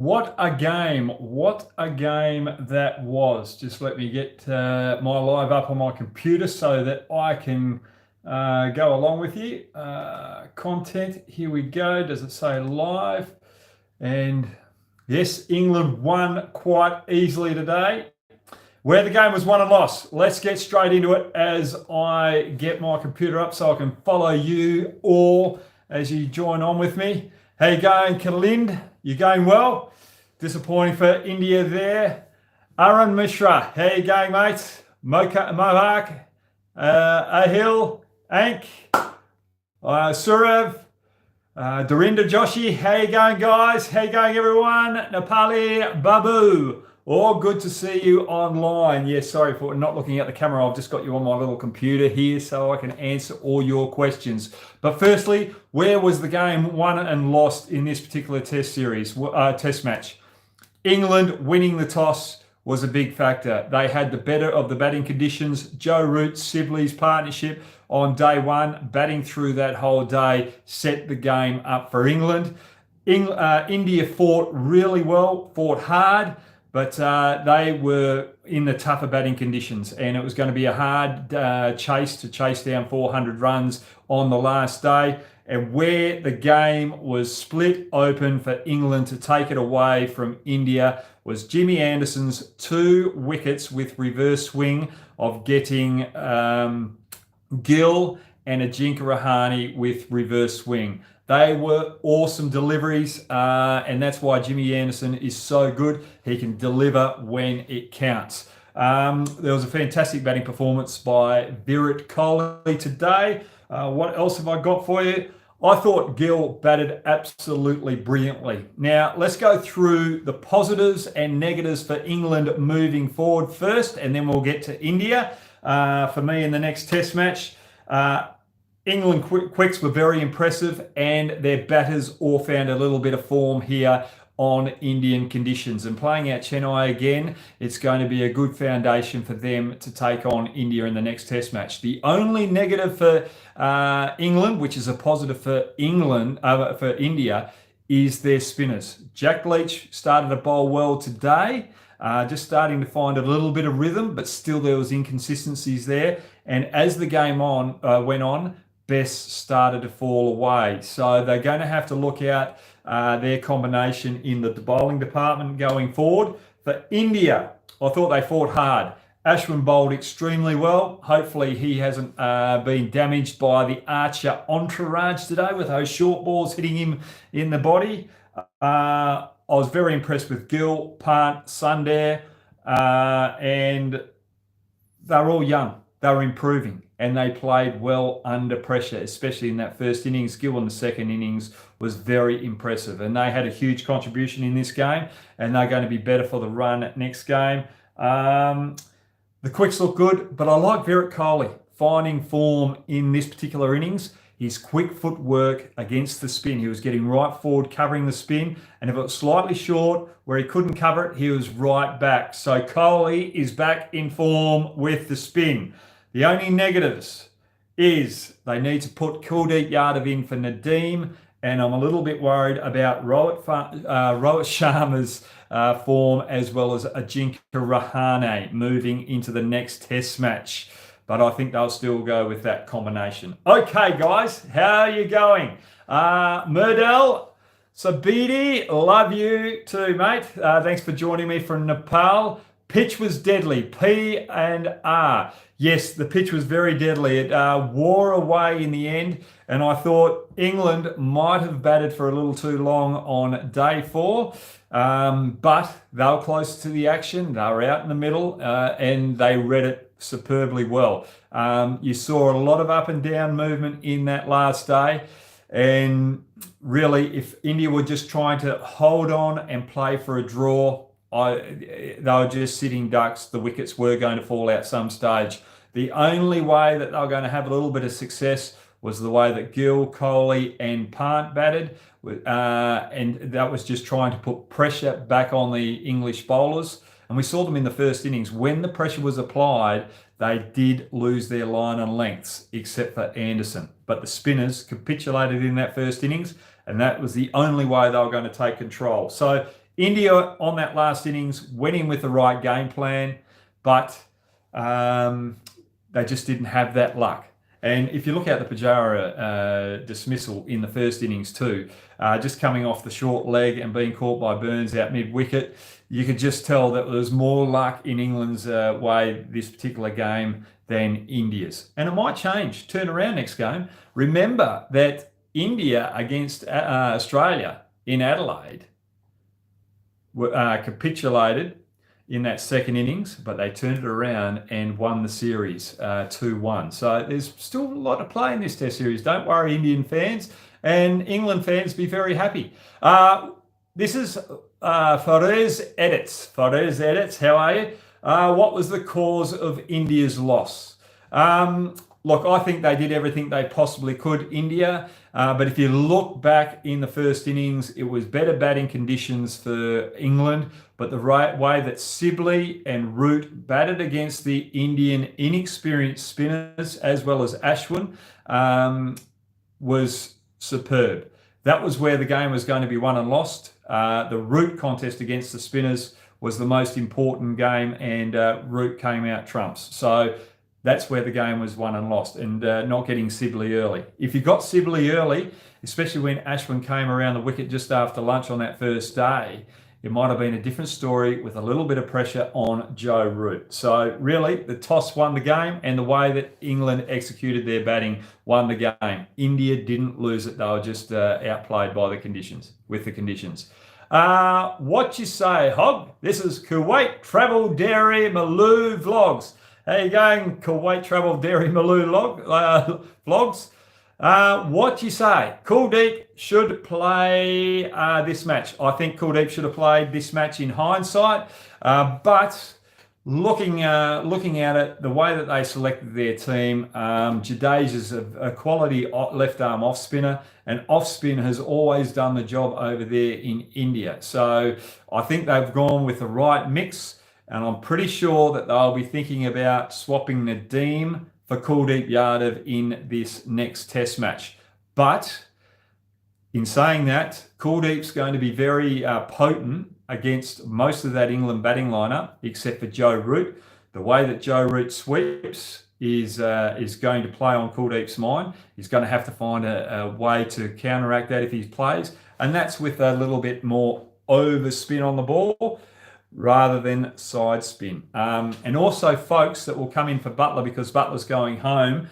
What a game. What a game that was. Just let me get my live up on my computer so that I can go along with you. Content, here we go. Does it say live? And yes, England won quite easily today. Where the game was won and lost. Let's get straight into it as I get my computer up so I can follow you all as you join on with me. How you going, Kalind? You going well? Disappointing for India there. Arun Mishra, how you going, mate? Mohawk, Ahil, Ank, Surav, Dorinda Joshi, how you going, guys? How you going, everyone? Nepali Babu. All good to see you online. Yeah, sorry for not looking at the camera. I've just got you on my little computer here so I can answer all your questions. But firstly, where was the game won and lost in this particular test series, test match? England winning the toss was a big factor. They had the better of the batting conditions. Joe Root, Sibley's partnership on day one, batting through that whole day, set the game up for England. India fought really well, fought hard, but they were in the tougher batting conditions, and it was going to be a hard chase to chase down 400 runs on the last day. And where the game was split open for England to take it away from India was Jimmy Anderson's 2 wickets with reverse swing of getting Gill and Ajinkya Rahane with reverse swing. They were awesome deliveries, and that's why Jimmy Anderson is so good. He can deliver when it counts. There was a fantastic batting performance by Virat Kohli today. What else have I got for you? I thought Gill batted absolutely brilliantly. Now, let's go through the positives and negatives for England moving forward first, and then we'll get to India. For me in the next test match, England quicks were very impressive, and their batters all found a little bit of form here on Indian conditions. And playing out Chennai again, it's going to be a good foundation for them to take on India in the next test match. The only negative for England, which is a positive for for India, is their spinners. Jack Leech started to bowl well today, just starting to find a little bit of rhythm, but still there was inconsistencies there. And as the game went on, Best started to fall away. So they're going to have to look out their combination in the bowling department going forward. For India, I thought they fought hard. Ashwin bowled extremely well. Hopefully he hasn't been damaged by the Archer entourage today with those short balls hitting him in the body. I was very impressed with Gill, Pant, Sundar, and they're all young. They were improving, and they played well under pressure, especially in that first innings. Gill in the second innings was very impressive, and they had a huge contribution in this game, and they're going to be better for the run next game. The quicks look good, but I like Virat Kohli finding form in this particular innings. His quick footwork against the spin. He was getting right forward, covering the spin, and if it was slightly short where he couldn't cover it, he was right back. So Kohli is back in form with the spin. The only negatives is they need to put Kuldeep Yadav in for Nadeem, and I'm a little bit worried about Rohit Sharma's form, as well as Ajinkya Rahane moving into the next test match. But I think they'll still go with that combination. Okay, guys, how are you going? Murdell, Sabidi, love you too, mate. Thanks for joining me from Nepal. Pitch was deadly, P and R. Yes, the pitch was very deadly. It wore away in the end, and I thought England might have batted for a little too long on day 4, but they were close to the action. They were out in the middle, and they read it superbly well. You saw a lot of up and down movement in that last day, and really, if India were just trying to hold on and play for a draw, they were just sitting ducks. The wickets were going to fall out some stage. The only way that they were going to have a little bit of success was the way that Gill, Kohli and Pant batted, and that was just trying to put pressure back on the English bowlers. And we saw them in the first innings. When the pressure was applied, they did lose their line and lengths, except for Anderson. But the spinners capitulated in that first innings, and that was the only way they were going to take control. So India on that last innings went in with the right game plan, but they just didn't have that luck. And if you look at the Pujara dismissal in the first innings too, just coming off the short leg and being caught by Burns out mid-wicket, you could just tell that there was more luck in England's way this particular game than India's. And it might change, turn around next game. Remember that India against Australia in Adelaide capitulated in that second innings, but they turned it around and won the series 2-1. So there's still a lot to play in this Test series. Don't worry, Indian fans, and England fans, be very happy. This is Faraz Edits. Faraz Edits, how are you? What was the cause of India's loss? Look, I think they did everything they possibly could, India. But if you look back in the first innings, it was better batting conditions for England. But the right way that Sibley and Root batted against the Indian inexperienced spinners, as well as Ashwin, was superb. That was where the game was going to be won and lost. The Root contest against the spinners was the most important game, and Root came out trumps. So that's where the game was won and lost, and not getting Sibley early. If you got Sibley early, especially when Ashwin came around the wicket just after lunch on that first day, it might have been a different story with a little bit of pressure on Joe Root. So really, the toss won the game, and the way that England executed their batting won the game. India didn't lose it. They were just outplayed by the conditions, with the conditions. What you say, Hogg? This is Kuwait Travel Dairy Maloo Vlogs. How you going, Kuwait Travel Dairy Maloo Vlogs? What you say? Kuldeep should play this match. I think Kuldeep should have played this match in hindsight, but looking at it, the way that they selected their team, Jadeja's a quality left arm off spinner, and off spin has always done the job over there in India. So I think they've gone with the right mix. And I'm pretty sure that they'll be thinking about swapping Nadeem for Kuldeep Yadav in this next Test match. But in saying that, Kuldeep's going to be very potent against most of that England batting lineup, except for Joe Root. The way that Joe Root sweeps is going to play on Kuldeep's mind. He's going to have to find a way to counteract that if he plays. And that's with a little bit more overspin on the ball, rather than side spin. And also folks that will come in for Butler, because Butler's going home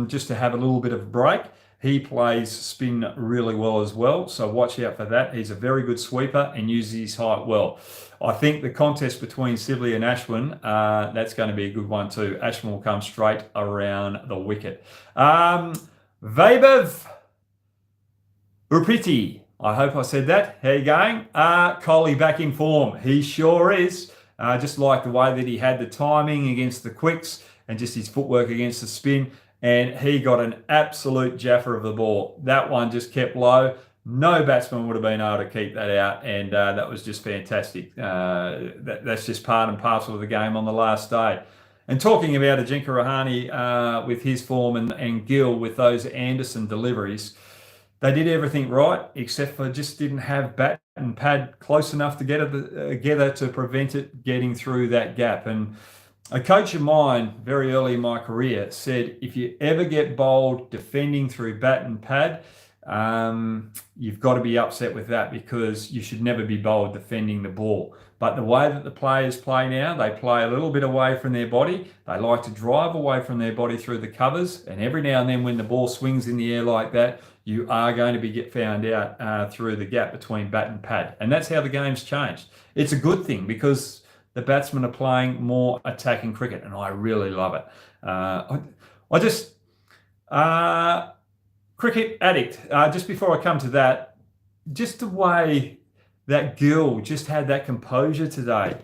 just to have a little bit of a break. He plays spin really well as well, so watch out for that. He's a very good sweeper and uses his height well. I think the contest between Sibley and Ashwin, that's going to be a good one too. Ashwin will come straight around the wicket. Vaibhav Upriti, I hope I said that. How you going? Kohli back in form. He sure is. Just like the way that he had the timing against the quicks and just his footwork against the spin. And he got an absolute jaffer of the ball. That one just kept low. No batsman would have been able to keep that out. And that was just fantastic. That's just part and parcel of the game on the last day. And talking about Ajinkya Rahane with his form and Gill with those Anderson deliveries, they did everything right, except for just didn't have bat and pad close enough together to prevent it getting through that gap. And a coach of mine very early in my career said, if you ever get bowled defending through bat and pad, you've got to be upset with that, because you should never be bowled defending the ball. But the way that the players play now, they play a little bit away from their body. They like to drive away from their body through the covers. And every now and then when the ball swings in the air like that, you are going to get found out through the gap between bat and pad. And that's how the game's changed. It's a good thing, because the batsmen are playing more attacking cricket, and I really love it. Cricket addict. Just before I come to that, just the way that Gill just had that composure today,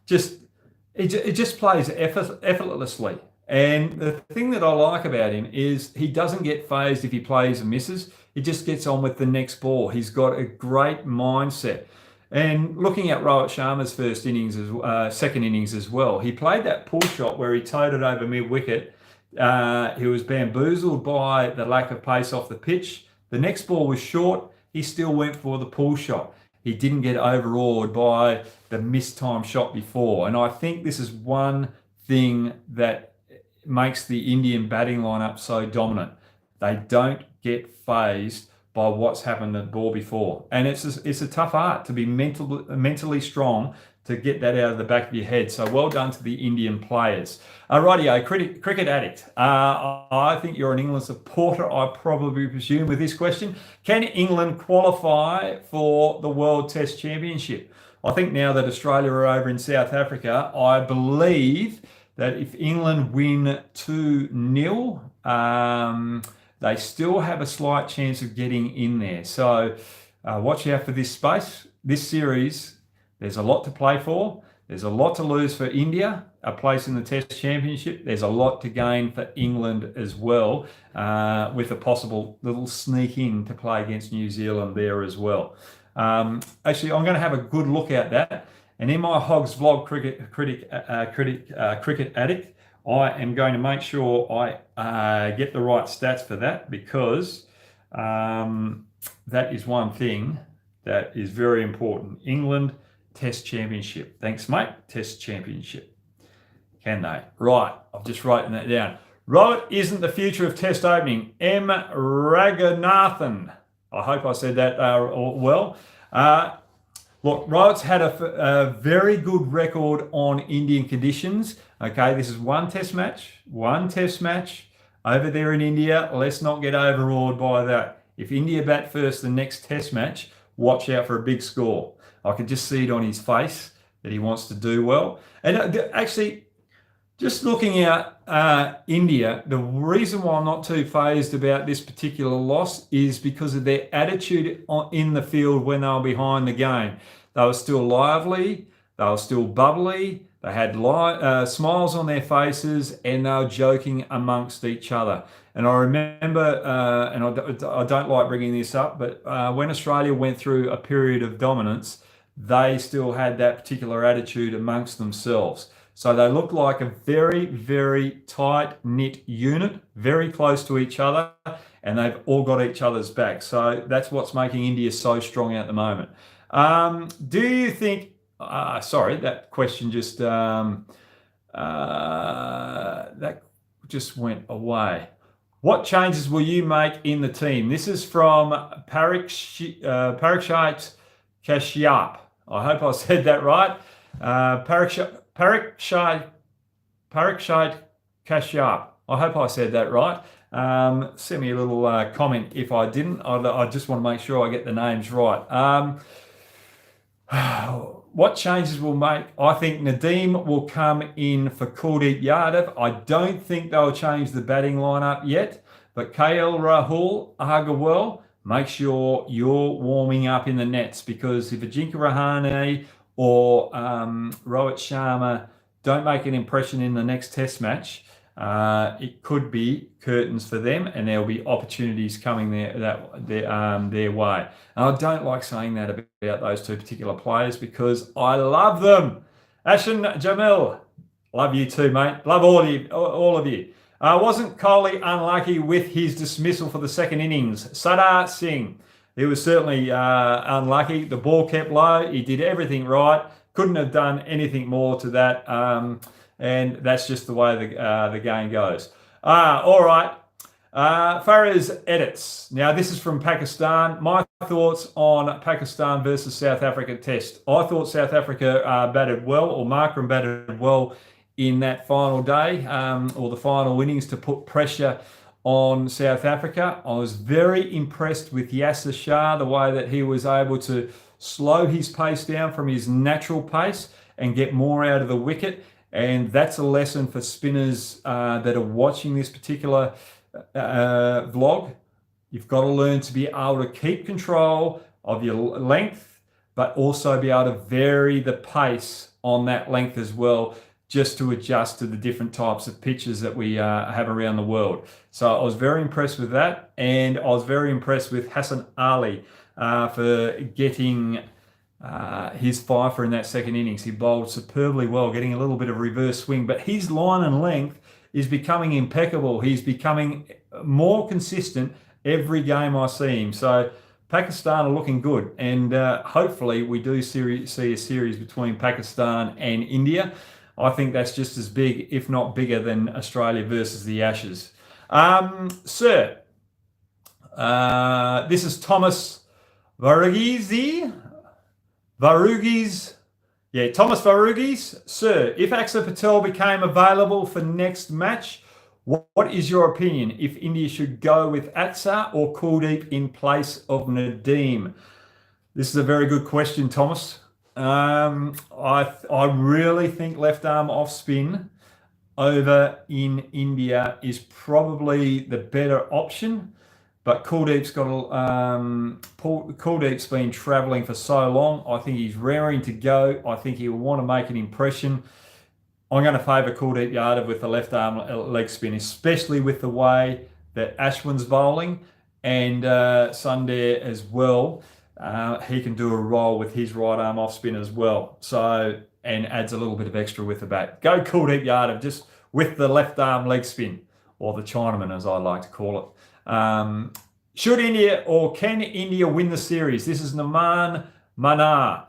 it just plays effortlessly. And the thing that I like about him is he doesn't get phased if he plays and misses. He just gets on with the next ball. He's got a great mindset. And looking at Rohit Sharma's second innings as well, he played that pull shot where he towed it over mid-wicket. He was bamboozled by the lack of pace off the pitch. The next ball was short. He still went for the pull shot. he didn't get overawed by the mistimed shot before. And I think this is one thing that makes the Indian batting lineup so dominant. They don't get phased by what's happened to the ball before. And it's a tough art to be mentally strong to get that out of the back of your head. So well done to the Indian players. Righty-o, cricket addict. I think you're an England supporter, I probably presume, with this question. Can England qualify for the World Test Championship? I think now that Australia are over in South Africa, I believe that if England win 2-0, they still have a slight chance of getting in there. So watch out for this space. This series, there's a lot to play for. There's a lot to lose for India, a place in the Test Championship. There's a lot to gain for England as well, with a possible little sneak in to play against New Zealand there as well. Actually, I'm going to have a good look at that. And in my Hoggs vlog, Cricket Addict, I am going to make sure I get the right stats for that, because that is one thing that is very important. England Test Championship. Thanks, mate. Test Championship. Can they? Right. I've just written that down. Robert isn't the future of Test opening. M. Raghunathan. I hope I said that well. Look, Robert's had a very good record on Indian conditions. Okay, this is one test match over there in India. Let's not get overawed by that. If India bat first the next test match, watch out for a big score. I can just see it on his face that he wants to do well. And actually, just looking at India, the reason why I'm not too phased about this particular loss is because of their attitude in the field when they were behind the game. They were still lively, they were still bubbly, they had smiles on their faces, and they were joking amongst each other. And I remember, and I don't like bringing this up, but when Australia went through a period of dominance, they still had that particular attitude amongst themselves. So they look like a very, very tight-knit unit, very close to each other, and they've all got each other's back. So that's what's making India so strong at the moment. Do you think, sorry, that question just, that just went away. What changes will you make in the team? This is from Parikshit Kashyap. I hope I said that right. Parikshit Kashyap. I hope I said that right. Send me a little comment if I didn't. I just want to make sure I get the names right. What changes will make? I think Nadeem will come in for Kuldeep Yadav. I don't think they'll change the batting lineup yet, but KL Rahul, Agarwal, make sure you're warming up in the nets, because if Ajinkya Rahane or Rohit Sharma don't make an impression in the next test match, it could be curtains for them, and there'll be opportunities coming their way. And I don't like saying that about those two particular players, because I love them. Ashan Jamil, love you too, mate. Love all of you. Wasn't Kohli unlucky with his dismissal for the second innings? Sadar Singh, he was certainly unlucky. The ball kept low. He did everything right. Couldn't have done anything more to that. And that's just the way the game goes. All right. Faraz edits. Now, this is from Pakistan. My thoughts on Pakistan versus South Africa test. I thought South Africa batted well, or Markram batted well in that final day, or the final innings, to put pressure on South Africa. I was very impressed with Yasser Shah, the way that he was able to slow his pace down from his natural pace and get more out of the wicket. And that's a lesson for spinners that are watching this particular vlog. You've got to learn to be able to keep control of your length, but also be able to vary the pace on that length as well, just to adjust to the different types of pitches that we have around the world. So I was very impressed with that. And I was very impressed with Hassan Ali for getting his fifer in that second innings. He bowled superbly well, getting a little bit of reverse swing, but his line and length is becoming impeccable. He's becoming more consistent every game I see him. So Pakistan are looking good, and hopefully we do see a series between Pakistan and India. I think that's just as big, if not bigger, than Australia versus the Ashes. Sir, this is Thomas Varugis. Yeah, Thomas Varugis. Sir, if Axar Patel became available for next match, what is your opinion if India should go with Axar or Kuldeep in place of Nadeem? This is a very good question, Thomas. I really think left arm off spin over in India is probably the better option. But Kuldeep's been travelling for so long. I think he's raring to go. I think he'll want to make an impression. I'm going to favour Kuldeep Yadav with the left arm leg spin, especially with the way that Ashwin's bowling and Sundar as well. He can do a roll with his right arm off spin as well. So, and adds a little bit of extra with the bat. Go Kuldeep Yadav just with the left arm leg spin, or the Chinaman as I like to call it. Should India or can India win the series? This is Naman Manar.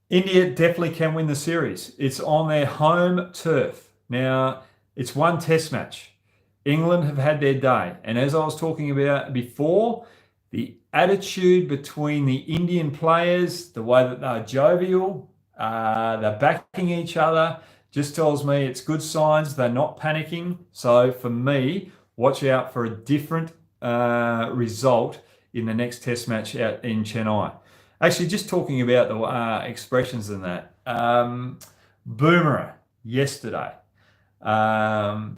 India definitely can win the series. It's on their home turf. Now, it's one test match. England have had their day. And as I was talking about before, the attitude between the Indian players, the way that they're jovial, they're backing each other, just tells me it's good signs. They're not panicking. So for me, watch out for a different result in the next test match out in Chennai. Actually, just talking about the expressions in that. Boomerang yesterday, the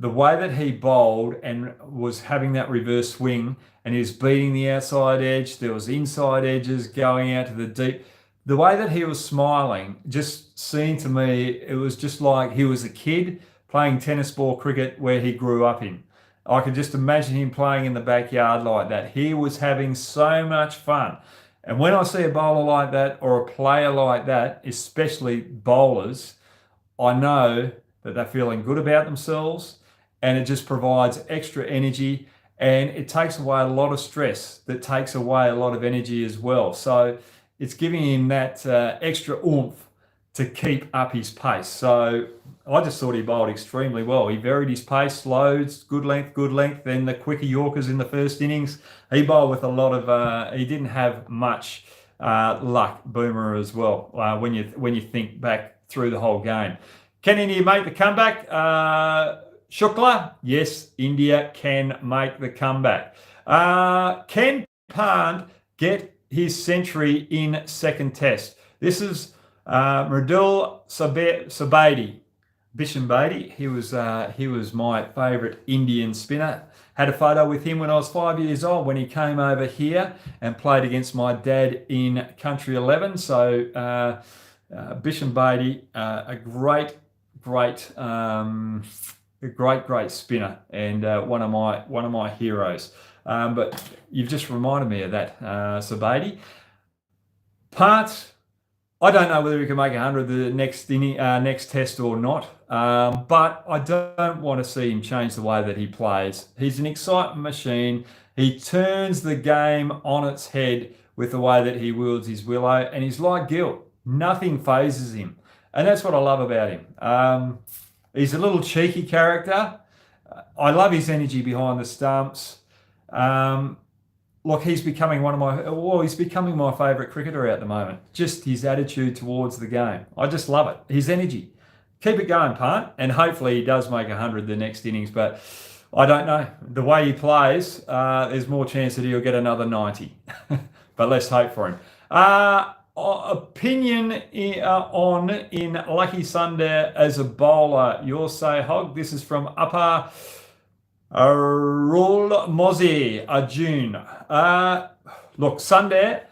way that he bowled and was having that reverse swing and he was beating the outside edge, there was inside edges going out to the deep. The way that he was smiling just seemed to me, it was just like he was a kid playing tennis ball cricket where he grew up in. I could just imagine him playing in the backyard like that. He was having so much fun. And when I see a bowler like that or a player like that, especially bowlers, I know that they're feeling good about themselves, and it just provides extra energy, and it takes away a lot of stress. That takes away a lot of energy as well. So it's giving him that extra oomph to keep up his pace. So I just thought he bowled extremely well. He varied his pace, slowed, good length. Then the quicker Yorkers in the first innings. He bowled with a lot of, he didn't have much luck, Boomer as well, when you think back through the whole game. Can India make the comeback? Shukla, yes, India can make the comeback. Can Pant get his century in second test? This is Mridul Sabedi. Bishan Bedi, he was my favourite Indian spinner. Had a photo with him when I was 5 years old when he came over here and played against my dad in Country 11. So Bishan Bedi, a great spinner and one of my heroes. But you've just reminded me of that, Sabedi. Part. I don't know whether he can make 100 the next test or not, but I don't want to see him change the way that he plays. He's an excitement machine. He turns the game on its head with the way that he wields his willow, and he's like Gill. Nothing phases him, and that's what I love about him. He's a little cheeky character. I love his energy behind the stumps. Look, he's becoming he's becoming my favourite cricketer at the moment. Just his attitude towards the game. I just love it. His energy. Keep it going, Pant, and hopefully he does make 100 the next innings, but I don't know. The way he plays, there's more chance that he'll get another 90. But let's hope for him. Opinion on Lucky Sundar as a bowler. You'll say, Hogg. This is from Upper Arul Mozi Arjun. Look, Sundar,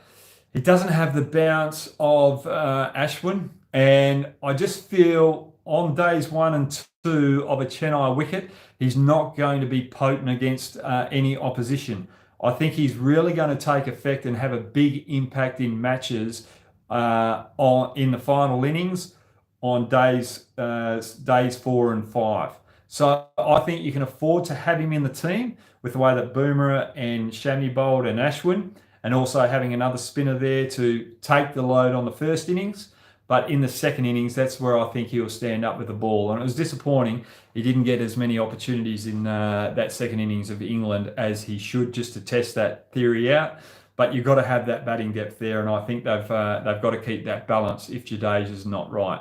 he doesn't have the bounce of Ashwin, and I just feel on days 1 and 2 of a Chennai wicket, he's not going to be potent against any opposition. I think he's really going to take effect and have a big impact in matches in the final innings on days 4 and 5. So I think you can afford to have him in the team with the way that Boomerang and Shami bowled and Ashwin, and also having another spinner there to take the load on the first innings. But in the second innings, that's where I think he'll stand up with the ball. And it was disappointing he didn't get as many opportunities in that second innings of England as he should, just to test that theory out. But you've got to have that batting depth there, and I think they've got to keep that balance if Jadeja's not right.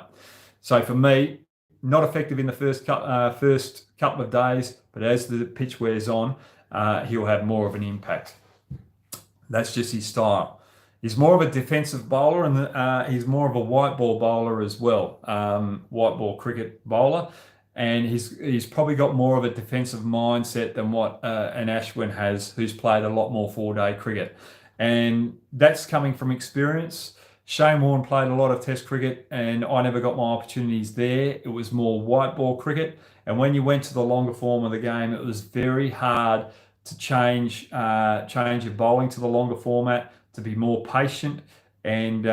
So for me, not effective in the first couple of days, but as the pitch wears on, he'll have more of an impact. That's just his style. He's more of a defensive bowler, and he's more of a white ball bowler as well, white ball cricket bowler. And he's probably got more of a defensive mindset than what an Ashwin has, who's played a lot more 4-day cricket. And that's coming from experience. Shane Warne played a lot of Test cricket, and I never got my opportunities there. It was more white ball cricket. And when you went to the longer form of the game, it was very hard to change your bowling to the longer format, to be more patient and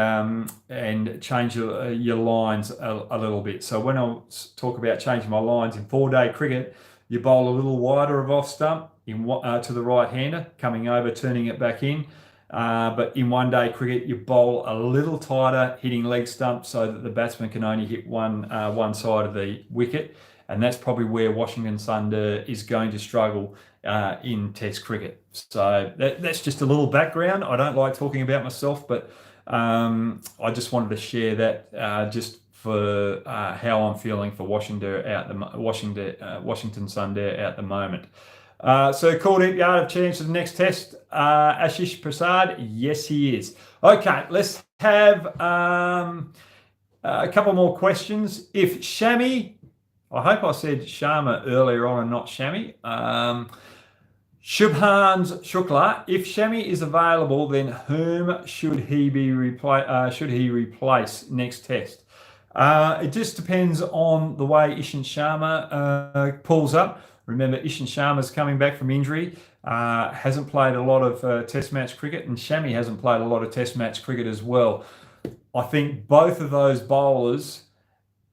change your lines a little bit. So when I talk about changing my lines in 4-day cricket, you bowl a little wider of off stump to the right-hander, coming over, turning it back in. But in 1-day cricket, you bowl a little tighter, hitting leg stump so that the batsman can only hit one side of the wicket. And that's probably where Washington Sundar is going to struggle in Test cricket. So that's just a little background. I don't like talking about myself, but I just wanted to share that just for how I'm feeling for Washington Sundar at the moment. So Kuldeep Yard have changed to the next test. Ashish Prasad, yes he is. Okay, let's have a couple more questions. If Shami, I hope I said Sharma earlier on and not Shami. Shubhans Shukla, if Shami is available, then whom should he replace next test? It just depends on the way Ishant Sharma pulls up. Remember, Ishant Sharma's coming back from injury, hasn't played a lot of Test match cricket, and Shami hasn't played a lot of Test match cricket as well. I think both of those bowlers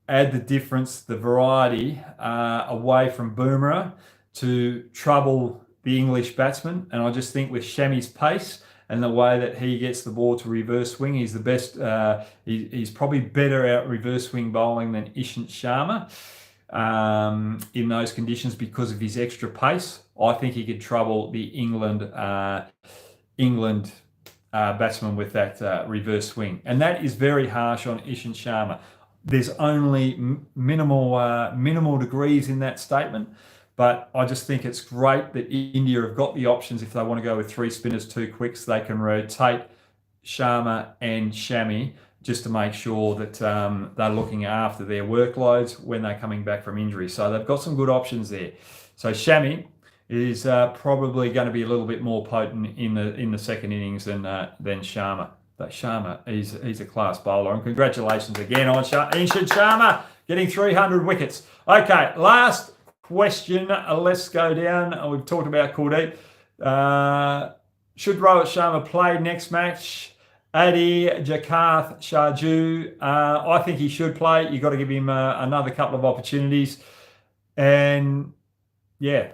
add the difference, the variety, away from Boomerang to trouble the English batsman. And I just think with Shami's pace and the way that he gets the ball to reverse swing, he's the best. He's probably better at reverse swing bowling than Ishant Sharma in those conditions because of his extra pace. I think he could trouble the England batsman with that reverse swing, and that is very harsh on Ishant Sharma. There's only minimal degrees in that statement, but I just think it's great that India have got the options. If they want to go with 3 spinners, 2 quicks, they can rotate Sharma and Shami just to make sure that they're looking after their workloads when they're coming back from injury. So they've got some good options there. So Shami is probably going to be a little bit more potent in the second innings than Sharma. But Sharma, he's a class bowler, and congratulations again on Ishant Sharma getting 300 wickets. Okay, last question. Let's go down. We've talked about Kuldeep. Should Rohit Sharma play next match? Adi Jakarth Sharju. I think he should play. You've got to give him another couple of opportunities. And yeah,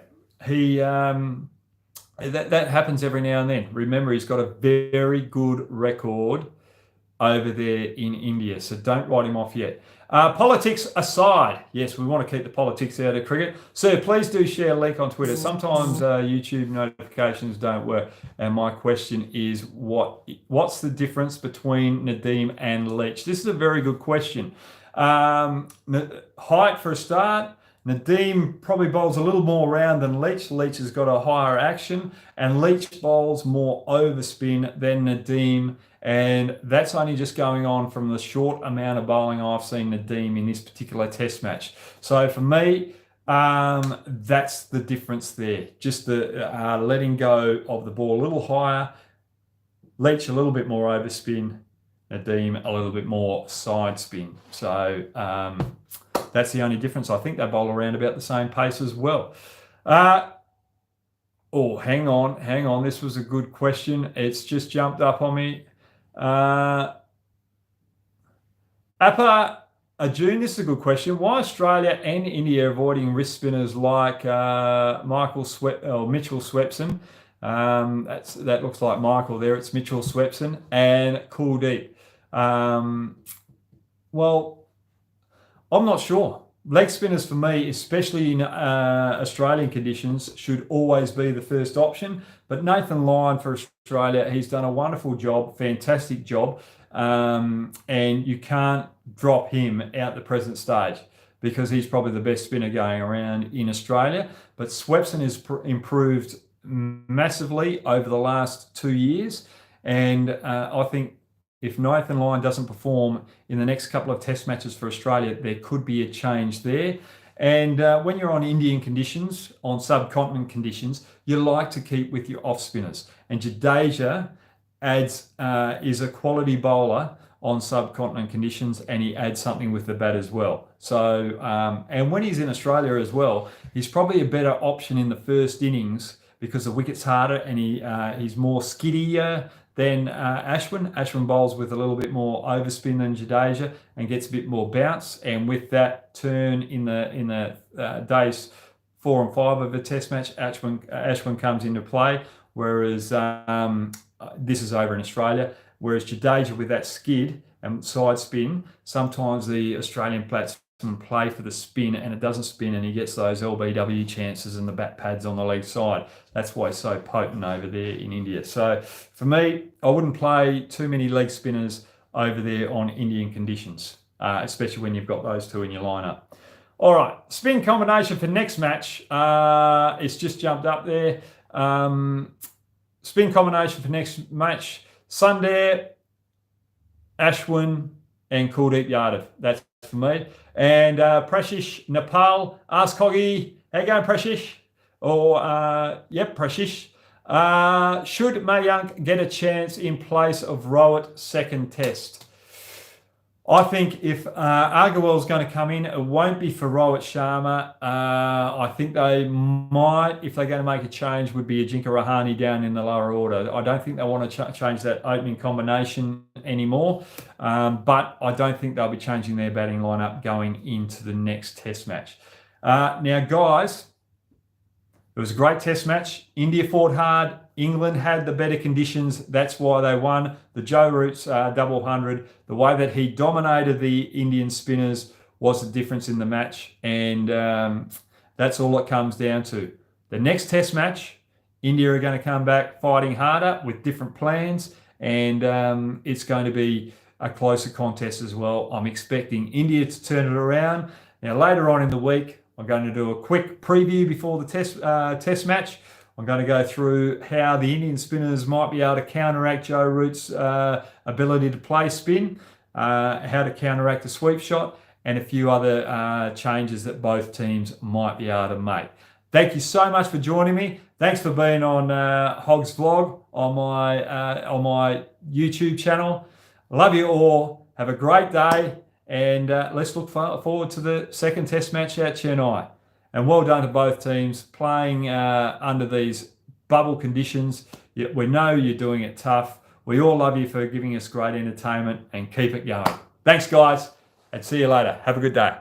he that happens every now and then. Remember, he's got a very good record over there in India, so don't write him off yet. Politics aside, yes, we want to keep the politics out of cricket. So please do share a link on Twitter. Sometimes YouTube notifications don't work. And my question is, what's the difference between Nadeem and Leech? This is a very good question. Height for a start. Nadeem probably bowls a little more round than Leech. Leech has got a higher action, and Leech bowls more overspin than Nadeem. And that's only just going on from the short amount of bowling I've seen Nadeem in this particular test match. So for me, that's the difference there. Just the letting go of the ball a little higher, Leech a little bit more overspin, Nadeem a little bit more side spin. So that's the only difference. I think they bowl around about the same pace as well. Oh, hang on. This was a good question. It's just jumped up on me. Appa June, this is a good question. Why Australia and India avoiding wrist spinners like Mitchell Swepson? That looks like Michael there. It's Mitchell Swepson and Kuldeep. Well, I'm not sure. Leg spinners for me, especially in Australian conditions, should always be the first option. But Nathan Lyon for Australia, he's done a wonderful job, fantastic job. And you can't drop him at the present stage because he's probably the best spinner going around in Australia. But Swepson has improved massively over the last 2 years. And I think if Nathan Lyon doesn't perform in the next couple of test matches for Australia, there could be a change there. And when you're on Indian conditions, on subcontinent conditions, you like to keep with your off spinners. And Jadeja is a quality bowler on subcontinent conditions, and he adds something with the bat as well. So, and when he's in Australia as well, he's probably a better option in the first innings because the wicket's harder and he's more skiddier than Ashwin. Ashwin bowls with a little bit more overspin than Jadeja and gets a bit more bounce. And with that turn in the days 4 and 5 of a test match, Ashwin comes into play. Whereas this is over in Australia. Whereas Jadeja with that skid and side spin, sometimes the Australian batsman play for the spin and it doesn't spin and he gets those LBW chances and the bat pads on the leg side. That's why he's so potent over there in India. So for me, I wouldn't play too many leg spinners over there on Indian conditions, especially when you've got those two in your lineup. All right, spin combination for next match. It's just jumped up there. Spin combination for next match, Sundar, Ashwin and Kuldeep Yadav. That's for me. And Prashish Nepal, ask Hoggy, how you going, Prashish? Prashish. Should Mayank get a chance in place of Rohit second test? I think if Agarwal's going to come in, it won't be for Rohit Sharma. I think they might, if they're going to make a change, would be Ajinkya Rahane down in the lower order. I don't think they want to change that opening combination anymore, but I don't think they'll be changing their batting lineup going into the next test match. Now, guys, it was a great test match. India fought hard. England had the better conditions. That's why they won. The Joe Root's double 100, the way that he dominated the Indian spinners was the difference in the match. And that's all it comes down to. The next test match, India are going to come back fighting harder with different plans. And it's going to be a closer contest as well. I'm expecting India to turn it around. Now, later on in the week, I'm going to do a quick preview before the test match. I'm going to go through how the Indian spinners might be able to counteract Joe Root's ability to play spin, how to counteract the sweep shot, and a few other changes that both teams might be able to make. Thank you so much for joining me. Thanks for being on Hoggs Vlog on my YouTube channel. Love you all. Have a great day. And let's look forward to the second test match at Chennai. And well done to both teams playing under these bubble conditions. We know you're doing it tough. We all love you for giving us great entertainment and keep it going. Thanks, guys, and see you later. Have a good day.